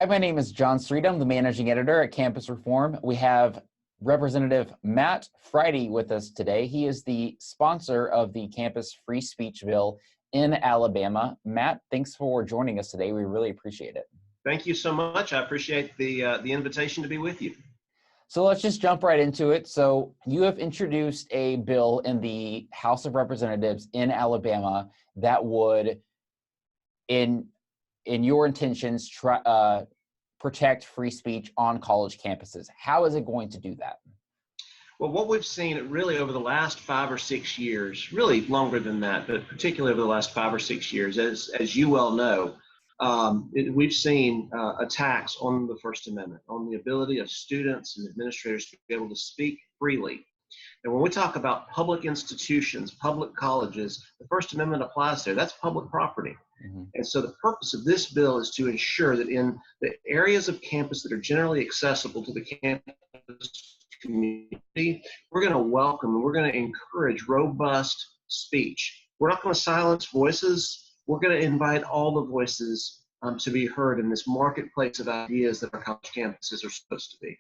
Hi, my name is John Street. I'm the managing editor at Campus Reform. We have Representative Matt Fridy with us today. He is the sponsor of the Campus Free Speech Bill in Alabama. Matt, thanks for joining us today. We really appreciate it. Thank you so much. I appreciate the invitation to be with you. So let's just jump right into it. So you have introduced a bill in the House of Representatives in Alabama that would, in your intentions, protect free speech on college campuses. How is it going to do that? Well, what we've seen really over the last 5 or 6 years, really longer than that, but particularly over the last 5 or 6 years, as you well know, we've seen attacks on the First Amendment, on the ability of students and administrators to be able to speak freely. And when we talk about public institutions, public colleges, the First Amendment applies there. That's public property. Mm-hmm. And so the purpose of this bill is to ensure that in the areas of campus that are generally accessible to the campus community, we're going to welcome and we're going to encourage robust speech. We're not going to silence voices. We're going to invite all the voices to be heard in this marketplace of ideas that our college campuses are supposed to be.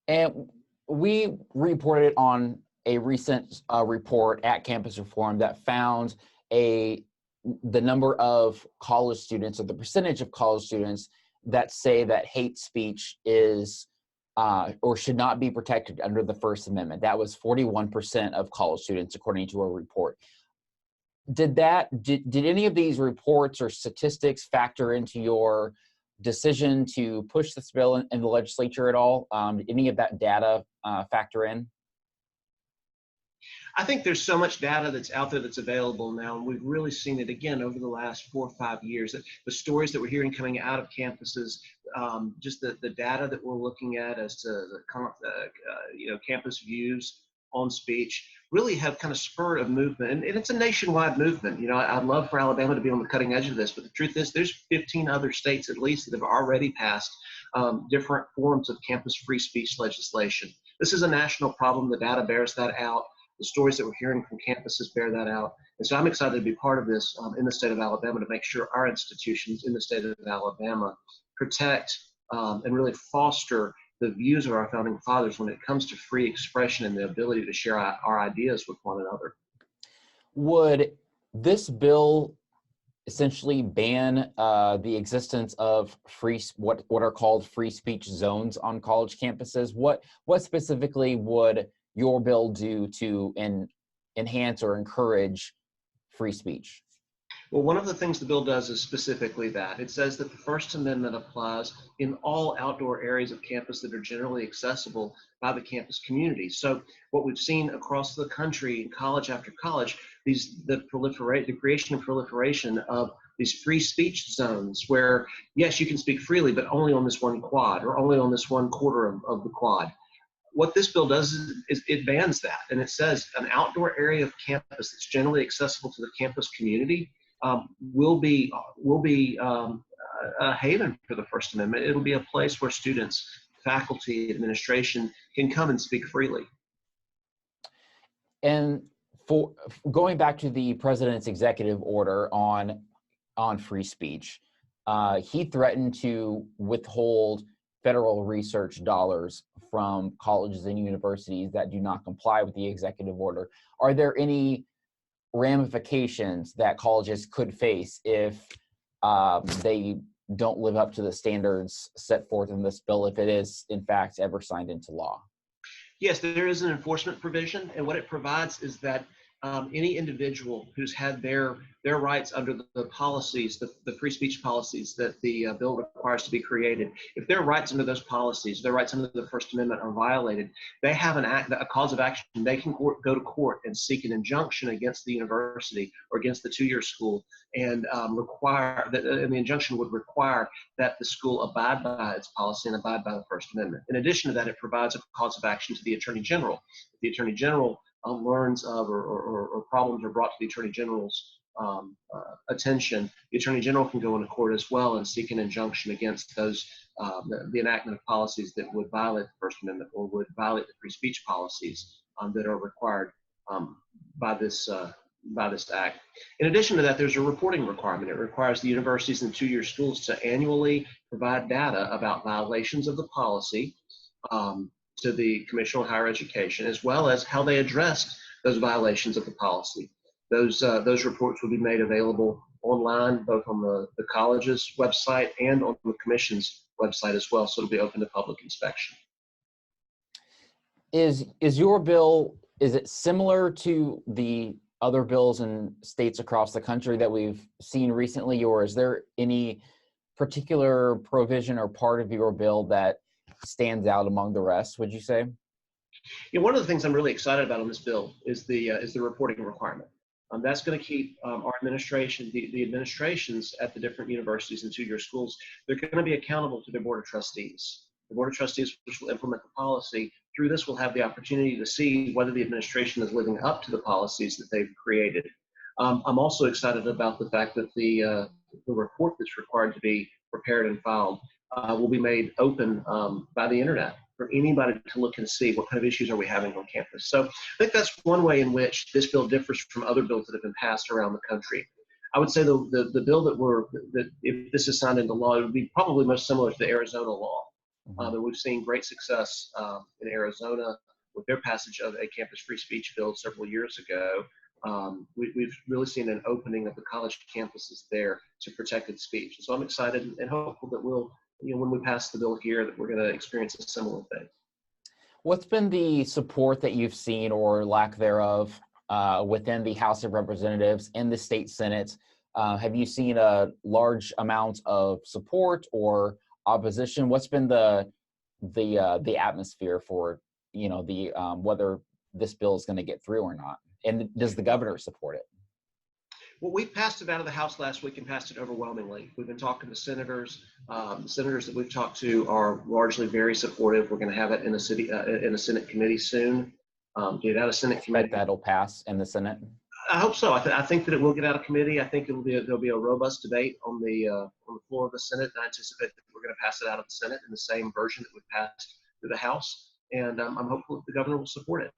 And we reported on a recent report at Campus Reform that found the number of college students, or the percentage of college students that say that hate speech is or should not be protected under the First Amendment. That was 41% of college students, according to a report. Did any of these reports or statistics factor into your decision to push this bill in the legislature at all? Did any of that data factor in? I think there's so much data that's out there that's available now, and we've really seen it again over the last 4 or 5 years. That the stories that we're hearing coming out of campuses, just the data that we're looking at as to the campus views on speech, really have kind of spurred a movement, and it's a nationwide movement. You know, I'd love for Alabama to be on the cutting edge of this, but the truth is, there's 15 other states at least that have already passed different forms of campus free speech legislation. This is a national problem. The data bears that out. The stories that we're hearing from campuses bear that out. And so I'm excited to be part of this in the state of Alabama to make sure our institutions in the state of Alabama protect and really foster the views of our founding fathers when it comes to free expression and the ability to share our ideas with one another. Would this bill essentially ban the existence of what are called free speech zones on college campuses? What specifically would your bill do to enhance or encourage free speech? Well, one of the things the bill does is specifically that. It says that the First Amendment applies in all outdoor areas of campus that are generally accessible by the campus community. So what we've seen across the country, in college after college, the creation and proliferation of these free speech zones where, yes, you can speak freely, but only on this one quad or only on this one quarter of the quad. What this bill does is it bans that, and it says an outdoor area of campus that's generally accessible to the campus community will be a haven for the First Amendment. It'll be a place where students, faculty, administration can come and speak freely. And for going back to the president's executive order on free speech, he threatened to withhold federal research dollars from colleges and universities that do not comply with the executive order. Are there any ramifications that colleges could face if they don't live up to the standards set forth in this bill, if it is in fact ever signed into law? Yes, there is an enforcement provision, and what it provides is that any individual who's had their rights under the policies, the free speech policies that the bill requires to be created, if their rights under those policies, their rights under the First Amendment are violated, they have a cause of action. They can go to court and seek an injunction against the university or against the two-year school, and the injunction would require that the school abide by its policy and abide by the First Amendment. In addition to that, it provides a cause of action to the Attorney General. If the Attorney General learns of or problems are brought to the Attorney General's attention, the Attorney General can go into court as well and seek an injunction against those the enactment of policies that would violate the First Amendment or would violate the free speech policies that are required by this by this act. In addition to that, there's a reporting requirement. It requires the universities and two-year schools to annually provide data about violations of the policy to the Commission on Higher Education, as well as how they addressed those violations of the policy. Those reports will be made available online, both on the college's website and on the Commission's website as well, so it'll be open to public inspection. Is your bill, is it similar to the other bills in states across the country that we've seen recently, or is there any particular provision or part of your bill that stands out among the rest, would you say? Yeah, one of the things I'm really excited about on this bill is the reporting requirement. That's going to keep our administration, the administrations at the different universities and two-year schools, they're going to be accountable to their board of trustees. The board of trustees, which will implement the policy, through this will have the opportunity to see whether the administration is living up to the policies that they've created. I'm also excited about the fact that the report that's required to be prepared and filed will be made open by the internet for anybody to look and see what kind of issues are we having on campus. So I think that's one way in which this bill differs from other bills that have been passed around the country. I would say the bill that if this is signed into law, it would be probably most similar to the Arizona law. And we've seen great success in Arizona with their passage of a campus free speech bill several years ago. We've really seen an opening of the college campuses there to protected speech. So I'm excited and hopeful that we'll, when we pass the bill here, that we're going to experience a similar thing. What's been the support that you've seen, or lack thereof, within the House of Representatives and the state Senate? Have you seen a large amount of support or opposition? What's been the atmosphere for whether this bill is going to get through or not? And does the governor support it? Well, we passed it out of the House last week and passed it overwhelmingly. We've been talking to senators. The senators that we've talked to are largely very supportive. We're going to have it in a Senate committee soon. Get out of Senate committee. That'll pass in the Senate. I hope so. I think that it will get out of committee. I think there'll be a robust debate on the floor of the Senate. And I anticipate that we're going to pass it out of the Senate in the same version that we passed through the House. And I'm hopeful that the governor will support it.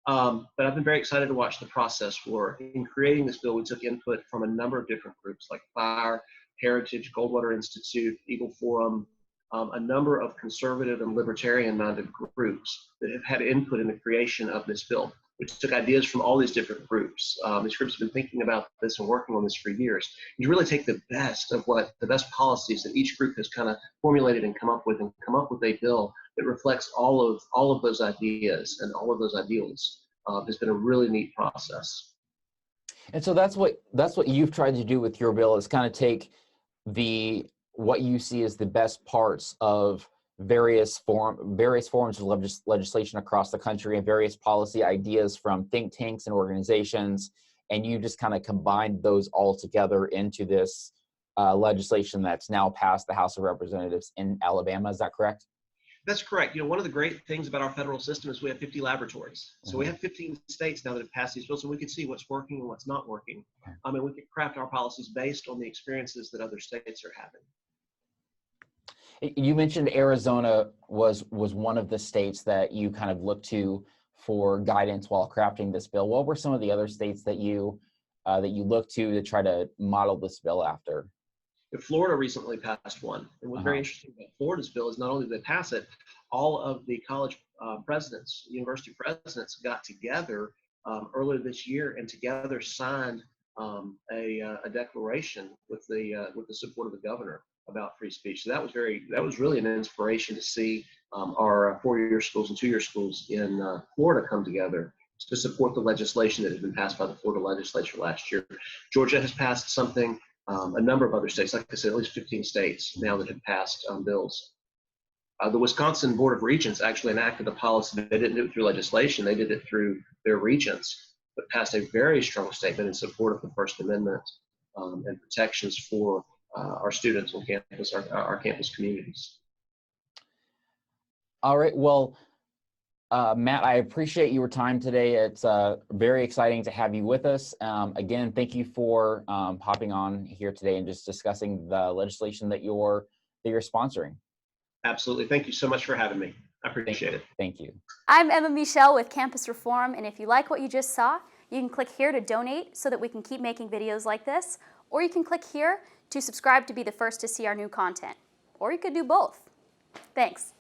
But I've been very excited to watch the process in creating this bill. We took input from a number of different groups like FIRE, Heritage, Goldwater Institute, Eagle Forum, a number of conservative and libertarian-minded groups that have had input in the creation of this bill. We took ideas from all these different groups. These groups have been thinking about this and working on this for years. You really take the best policies that each group has kind of formulated and come up with a bill that reflects all of those ideas and all of those ideals. It's been a really neat process. And so that's what you've tried to do with your bill, is kind of take what you see as the best parts of various forms of legislation across the country and various policy ideas from think tanks and organizations, and you just kind of combined those all together into this legislation that's now passed the House of Representatives in Alabama. Is that correct? That's correct. One of the great things about our federal system is we have 50 laboratories. So we have 15 states now that have passed these bills, and we can see what's working and what's not working. And we can craft our policies based on the experiences that other states are having. You mentioned Arizona was one of the states that you kind of looked to for guidance while crafting this bill. What were some of the other states that you looked to try to model this bill after? Florida recently passed one. And what's very interesting about Florida's bill is not only did they pass it, all of the college presidents, university presidents got together earlier this year and together signed a declaration with the support of the governor about free speech. So that was really an inspiration to see our four-year schools and two-year schools in Florida come together to support the legislation that had been passed by the Florida legislature last year. Georgia has passed something. A number of other states, like I said, at least 15 states now that have passed bills. The Wisconsin Board of Regents actually enacted a policy. They didn't do it through legislation. They did it through their regents, but passed a very strong statement in support of the First Amendment and protections for our students on campus, our campus communities. All right. Well, Matt, I appreciate your time today. It's very exciting to have you with us. Again, thank you for hopping on here today and just discussing the legislation that you're sponsoring. Absolutely. Thank you so much for having me. I appreciate it. Thank you. I'm Emma Michelle with Campus Reform, and if you like what you just saw, You can click here to donate so that we can keep making videos like this, or you can click here to subscribe to be the first to see our new content. Or you could do both. Thanks.